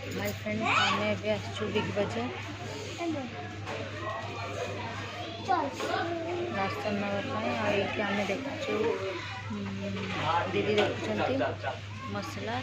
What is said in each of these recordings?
hi friends आम आसचु big बजार ration नापी आम देखु दीदी देखुं मसला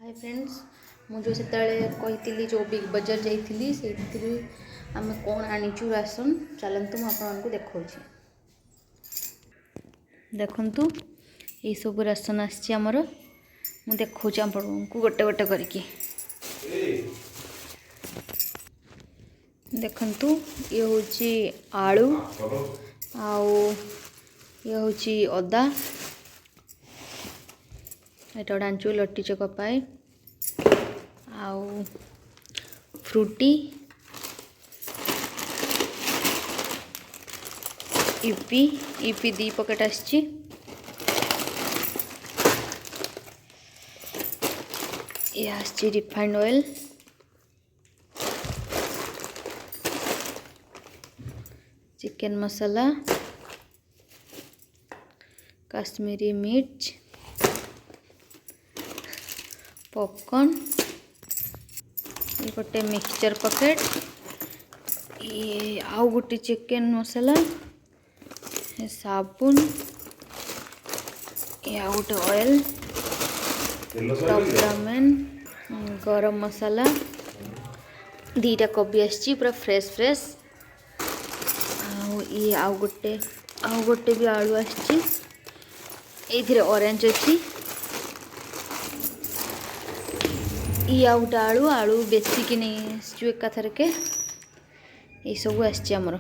हाय फ्रेंड्स मुझे से कही जो बिग बजार जाइली से आम कौन आनीचु राशन चलतु मुझे देखा देखु ये सब राशन आमर मु देखा आपको गोटे गोटे करके देखु ये हूँ आलू आउ ये हूँ अदा एटा डांचू लट्टी चक पाए आउ फ्रूटी यूपी यूपी 2 पैकेट आसी ये आसी रिफाइंड ऑयल चिकन मसाला कश्मीरी मिर्च पॉपकॉर्न ये गोटे मिक्सचर पैकेट ये आउ गोटे चिकन मसाला साबुन ये आउ गोटे ऑयल टॉप रामेन गरम मसाला 2टा कोबी आसी पूरा फ्रेश फ्रेश ये आउ गोटे भी आलू आसी ये ऑरेंज अच्छी ये आउ गोटे आलू आलू बेसिक नहीं आसचु एकाथर के ये सब आमर